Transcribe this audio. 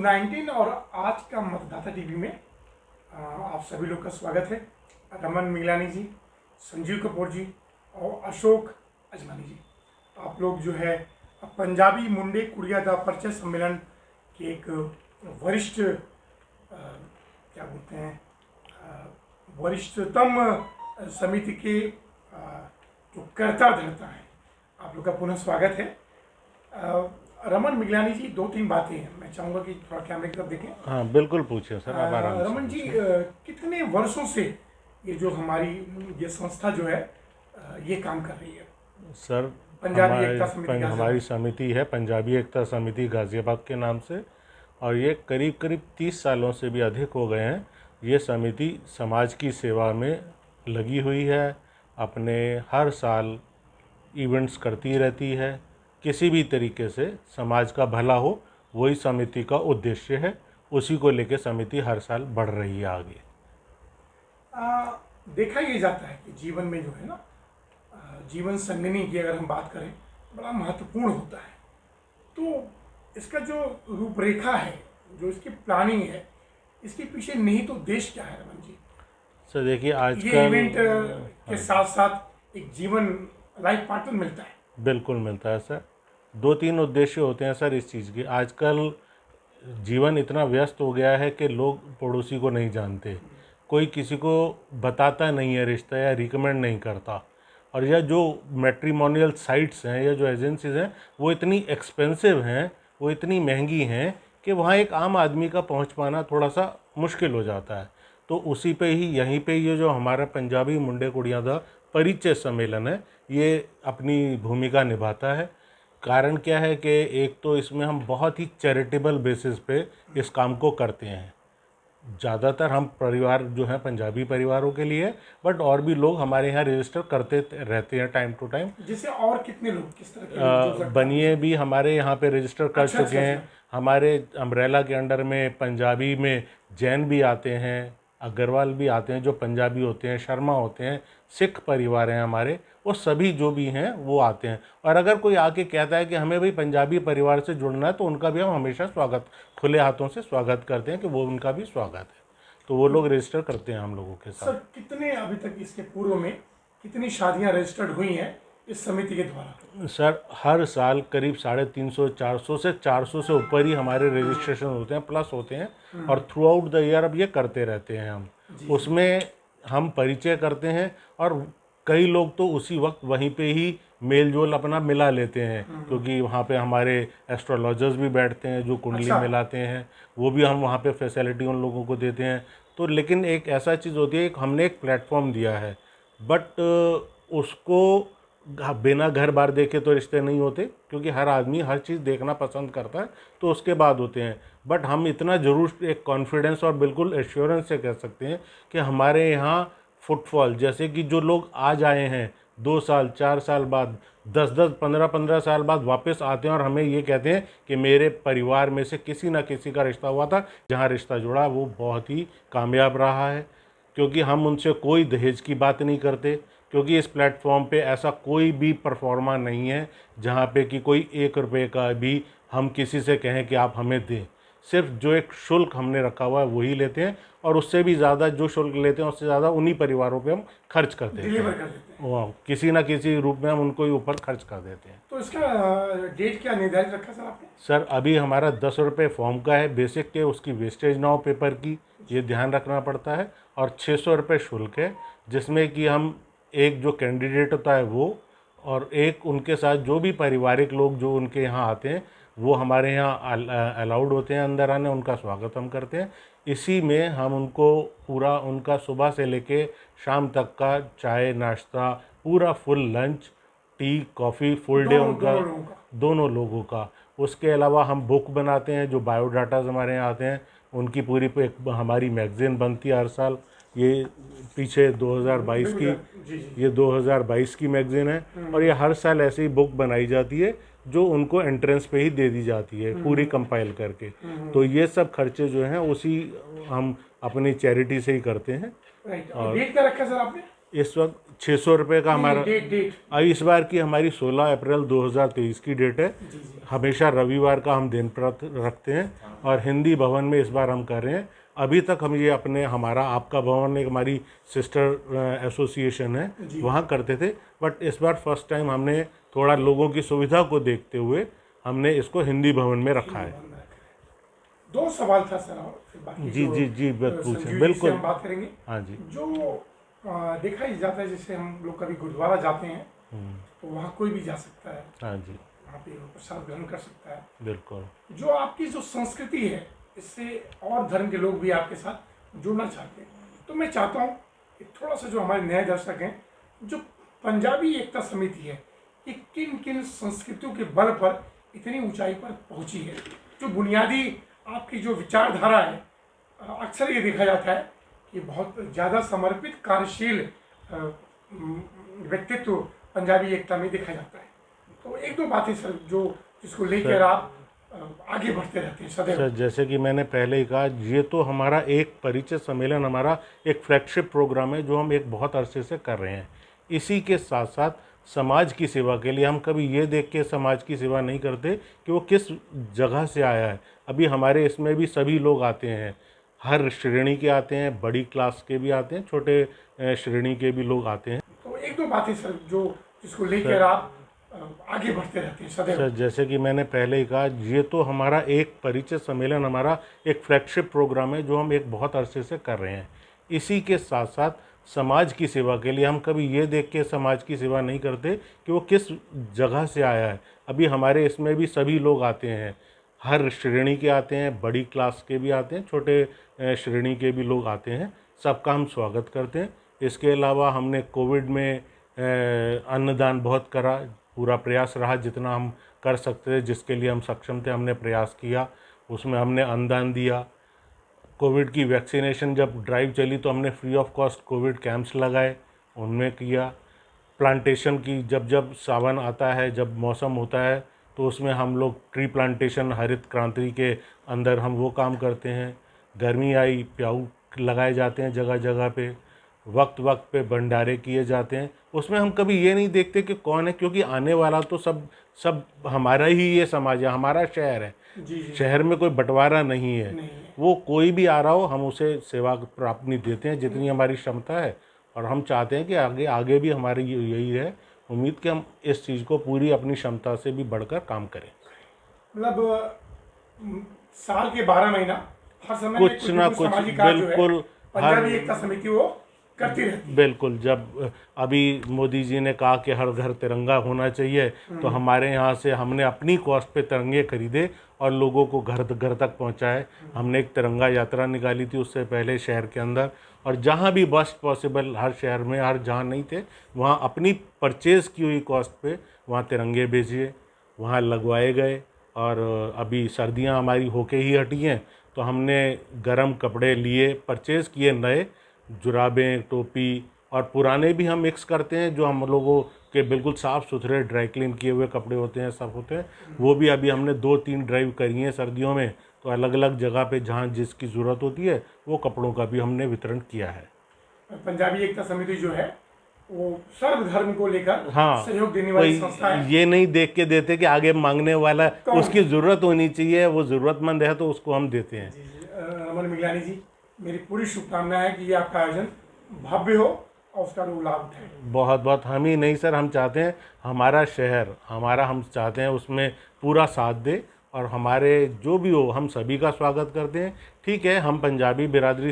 19 और आज का मतदाता टीवी में आप सभी लोग का स्वागत है। रमन मिगलानी जी, संजीव कपूर जी और अशोक अजमानी जी, आप लोग जो है पंजाबी मुंडे कुड़िया दा परिचय सम्मेलन के एक वरिष्ठ क्या बोलते हैं वरिष्ठतम समिति के जो कर्ता धर्ता हैं, आप लोग का पुनः स्वागत है। रमन मिगलानी जी, 2-3 बातें हैं, मैं चाहूँगा कि थोड़ा कैमरे की तरफ देखें। हाँ बिल्कुल पूछें सर, आप आराम से। रमन जी, कितने वर्षों से ये जो हमारी ये संस्था जो है ये काम कर रही है? सर पंजाबी एकता समिति हमारी समिति है पंजाबी एकता समिति गाज़ियाबाद के नाम से, और ये करीब करीब 30 सालों से भी अधिक हो गए हैं। ये समिति समाज की सेवा में लगी हुई है, अपने हर साल इवेंट्स करती रहती है। किसी भी तरीके से समाज का भला हो, वही समिति का उद्देश्य है। उसी को लेकर समिति हर साल बढ़ रही है आगे। देखा ये जाता है कि जीवन में जो है ना, जीवन संगनी की अगर हम बात करें, बड़ा महत्वपूर्ण होता है। तो इसका जो रूपरेखा है, जो इसकी प्लानिंग है, इसके पीछे नहीं तो देश क्या है रमन जी? सर देखिए, आज ये इवेंट के साथ साथ एक जीवन लाइफ पार्टनर मिलता है। बिल्कुल मिलता है सर। 2-3 उद्देश्य होते हैं सर इस चीज़ के। आजकल जीवन इतना व्यस्त हो गया है कि लोग पड़ोसी को नहीं जानते, कोई किसी को बताता नहीं है रिश्ता या रिकमेंड नहीं करता। और यह जो मैट्रिमोनियल साइट्स हैं या जो एजेंसीज हैं, वो इतनी एक्सपेंसिव हैं, वो इतनी महंगी हैं कि वहाँ एक आम आदमी का पहुँच पाना थोड़ा सा मुश्किल हो जाता है। तो उसी पे ही, यहीं पे ये जो हमारा पंजाबी मुंडे कुड़ियां दा परिचय सम्मेलन है, ये अपनी भूमिका निभाता है। कारण क्या है कि एक तो इसमें हम बहुत ही चैरिटेबल बेसिस पे इस काम को करते हैं। ज़्यादातर हम परिवार जो हैं पंजाबी परिवारों के लिए, बट और भी लोग हमारे यहाँ रजिस्टर करते रहते हैं टाइम टू टाइम। जैसे और कितने लोग, किस तरह के लोग जुड़ सकते हैं? बनिए भी हमारे यहाँ पे रजिस्टर कर अच्छा, चुके हैं। हमारे अम्ब्रेला के अंडर में पंजाबी में जैन भी आते हैं, अग्रवाल भी आते हैं जो पंजाबी होते हैं, शर्मा होते हैं, सिख परिवार हैं हमारे, वो सभी जो भी हैं वो आते हैं। और अगर कोई आके कहता है कि हमें भी पंजाबी परिवार से जुड़ना है, तो उनका भी हम हमेशा स्वागत, खुले हाथों से स्वागत करते हैं कि वो उनका भी स्वागत है। तो वो लोग रजिस्टर करते हैं हम लोगों के साथ। सर, कितने अभी तक इसके पूर्व में कितनी शादियां रजिस्टर्ड हुई हैं इस समिति के द्वारा? सर हर साल करीब 350-400 से ऊपर ही हमारे रजिस्ट्रेशन होते हैं, प्लस होते हैं। और थ्रू आउट द ईयर अब ये करते रहते हैं हम। उसमें हम परिचय करते हैं, और कई लोग तो उसी वक्त वहीं पे ही मेल जोल अपना मिला लेते हैं, क्योंकि वहाँ पे हमारे एस्ट्रोलॉजर्स भी बैठते हैं जो कुंडली मिलाते हैं, वो भी हम वहाँ पे फैसिलिटी उन लोगों को देते हैं। तो लेकिन एक ऐसा चीज़ होती है, हमने एक प्लेटफॉर्म दिया है, बट उसको बिना घर बार देखे तो रिश्ते नहीं होते, क्योंकि हर आदमी हर चीज़ देखना पसंद करता है, तो उसके बाद होते हैं। बट हम इतना ज़रूर एक कॉन्फिडेंस और बिल्कुल एश्योरेंस से कह सकते हैं कि हमारे यहाँ फुटफॉल, जैसे कि जो लोग आज आए हैं 2 साल 4 साल बाद, 10-10 15-15 साल बाद वापस आते हैं और हमें ये कहते हैं कि मेरे परिवार में से किसी ना किसी का रिश्ता हुआ था, जहाँ रिश्ता जुड़ा वो बहुत ही कामयाब रहा है। क्योंकि हम उनसे कोई दहेज की बात नहीं करते, क्योंकि इस प्लेटफॉर्म पे ऐसा कोई भी परफॉर्मा नहीं है जहाँ पे कि कोई 1 रुपये का भी हम किसी से कहें कि आप हमें दें। सिर्फ जो एक शुल्क हमने रखा हुआ है वही लेते हैं, और उससे भी ज़्यादा जो शुल्क लेते हैं उससे ज़्यादा उन्हीं परिवारों पे हम खर्च कर देते डिलीवर हैं। कर देते हैं। वाह, किसी ना किसी रूप में हम उनको ही ऊपर खर्च कर देते हैं। तो इसका डेट क्या निर्धारित रखा सर आपने? सर अभी हमारा 10 रुपये फॉर्म का है बेसिक के, उसकी वेस्टेज ना हो पेपर की, ये ध्यान रखना पड़ता है। और 600 रुपये शुल्क है, जिसमें कि हम एक जो कैंडिडेट होता है वो, और एक उनके साथ जो भी पारिवारिक लोग जो उनके यहाँ आते हैं, वो हमारे यहाँ अलाउड होते हैं अंदर आने, उनका स्वागत हम करते हैं। इसी में हम उनको पूरा, उनका सुबह से लेके शाम तक का चाय नाश्ता, पूरा full lunch, tea coffee, full day उनका, दोनों लोगों का। उसके अलावा हम बुक बनाते हैं, जो बायोडाटाज हमारे यहाँ आते हैं उनकी पूरी एक हमारी मैगज़ीन बनती है हर साल, ये पीछे 2022 की, जी जी। ये 2022 की मैगजीन है, और ये हर साल ऐसी बुक बनाई जाती है जो उनको एंट्रेंस पे ही दे दी जाती है पूरी कंपाइल करके। तो ये सब खर्चे जो हैं उसी हम अपनी चैरिटी से ही करते हैं। राइट, और डेट क्या रखा सर आपने? इस वक्त 600 रुपये का हमारा, डेट अब इस बार की हमारी 16 अप्रैल 2023 की डेट है। जी जी। हमेशा रविवार का हम दिन रखते हैं, और हिंदी भवन में इस बार हम कर रहे हैं। अभी तक हम ये अपने, हमारा आपका भवन एक हमारी सिस्टर एसोसिएशन है, वहाँ करते थे, बट इस बार फर्स्ट टाइम हमने थोड़ा लोगों की सुविधा को देखते हुए हमने इसको हिंदी भवन में रखा है। 2 सवाल था सर, और फिर बाकी जी जो, जी जी, संजीव पूछें, जी से बिल्कुल। हम बात करेंगे। हाँ जी। जो देखा ही जाता है, जैसे हम लोग कभी गुरुद्वारा जाते हैं तो वहाँ कोई भी जा सकता है, हाँ जी, वहाँ पे प्रसाद ग्रहण कर सकता है। बिल्कुल। जो आपकी जो संस्कृति है, इससे और धर्म के लोग भी आपके साथ जुड़ना चाहते हैं, तो मैं चाहता हूँ कि थोड़ा सा जो हमारे नए दर्शक हैं, जो पंजाबी एकता समिति है, ये किन किन संस्कृतियों के बल पर इतनी ऊंचाई पर पहुंची है? जो बुनियादी आपकी जो विचारधारा है, अक्सर ये देखा जाता है कि बहुत ज़्यादा समर्पित कार्यशील व्यक्तित्व पंजाबी एकता में देखा जाता है। तो 1-2 बातें सर, जो जिसको लेकर आप आगे बढ़ते रहते हैं सदैव। सर, जैसे कि मैंने पहले ही कहा, ये तो हमारा एक परिचय सम्मेलन, हमारा एक फ्लैगशिप प्रोग्राम है जो हम एक बहुत अरसे से कर रहे हैं। इसी के साथ साथ समाज की सेवा के लिए हम कभी ये देख के समाज की सेवा नहीं करते कि वो किस जगह से आया है। अभी हमारे इसमें भी सभी लोग आते हैं, हर श्रेणी के आते हैं, बड़ी क्लास के भी आते हैं, छोटे श्रेणी के भी लोग आते हैं। तो 1-2 बातें सर, जो जिसको लेकर आप आगे बढ़ते रहते हैं सदैव। सर, जैसे कि मैंने पहले ही कहा, ये तो हमारा एक परिचय सम्मेलन, हमारा एक फ्लैगशिप प्रोग्राम है जो हम एक बहुत अरसे से कर रहे हैं। इसी के साथ साथ समाज की सेवा के लिए हम कभी ये देख के समाज की सेवा नहीं करते कि वो किस जगह से आया है। अभी हमारे इसमें भी सभी लोग आते हैं, हर श्रेणी के आते हैं, बड़ी क्लास के भी आते हैं, छोटे श्रेणी के भी लोग आते हैं। सबका हम स्वागत करते हैं। इसके अलावा हमने कोविड में अन्नदान बहुत करा, पूरा प्रयास रहा जितना हम कर सकते थे, जिसके लिए हम सक्षम थे हमने प्रयास किया, उसमें हमने अन्नदान दिया। कोविड की वैक्सीनेशन जब ड्राइव चली तो हमने free of cost Covid camps लगाए, उनमें किया। प्लांटेशन की, जब जब सावन आता है, जब मौसम होता है, तो उसमें हम लोग ट्री प्लांटेशन, हरित क्रांति के अंदर हम वो काम करते हैं। गर्मी आई, प्याऊ लगाए जाते हैं जगह जगह पे, वक्त वक्त पे भंडारे किए जाते हैं। उसमें हम कभी ये नहीं देखते कि कौन है, क्योंकि आने वाला तो सब हमारा ही ये समाज है, हमारा शहर है। जी जी। शहर में कोई बंटवारा नहीं है। नहीं है। वो कोई भी आ रहा हो, हम उसे सेवा प्राप्ति देते हैं जितनी हमारी क्षमता है, और हम चाहते हैं कि आगे आगे भी हमारी यही है उम्मीद कि हम इस चीज़ को पूरी अपनी क्षमता से भी बढ़कर काम करें। मतलब साल के 12 महीना हर समय कुछ ना कुछ, सामाजिक कार्य जो है, बिल्कुल, पंजाबी एकता समिति वो करती रहती है। बिल्कुल। जब अभी मोदी जी ने कहा कि हर घर तिरंगा होना चाहिए, तो हमारे यहाँ से हमने अपनी कॉस्ट पे तिरंगे खरीदे और लोगों को घर घर तक पहुँचाए। हमने एक तिरंगा यात्रा निकाली थी उससे पहले शहर के अंदर, और जहाँ भी बेस्ट पॉसिबल, हर शहर में, हर जहाँ नहीं थे वहाँ अपनी परचेज़ की हुई कॉस्ट पे वहाँ तिरंगे भेजिए, वहाँ लगवाए गए। और अभी सर्दियाँ हमारी होके ही हटी हैं, तो हमने गर्म कपड़े लिए, परचेज़ किए नए, जुराबें, टोपी, और पुराने भी हम मिक्स करते हैं, जो हम लोगों के बिल्कुल साफ़ सुथरे ड्राई क्लीन किए हुए कपड़े होते हैं, सब होते हैं, वो भी अभी हमने 2-3 ड्राइव करी हैं सर्दियों में। तो अलग अलग जगह पे जहाँ जिसकी ज़रूरत होती है वो कपड़ों का भी हमने वितरण किया है। पंजाबी एकता समिति जो है वो सर्वधर्म को लेकर हाँ, सहयोग देने वाली कोई संस्था है। ये नहीं देख के देते कि आगे मांगने वाला, कौन? उसकी ज़रूरत होनी चाहिए, वो ज़रूरतमंद है तो उसको हम देते हैं। जी जी। रमन मिगलानी जी, मेरी पूरी शुभकामनाएं है कि ये आपका आयोजन भव्य हो और उसका लोग लाभ उठाए। बहुत बहुत, हम ही नहीं सर, हम चाहते हैं हमारा शहर, हमारा, हम चाहते हैं उसमें पूरा साथ दे, और हमारे जो भी हो हम सभी का स्वागत करते हैं। ठीक है, हम पंजाबी बिरादरी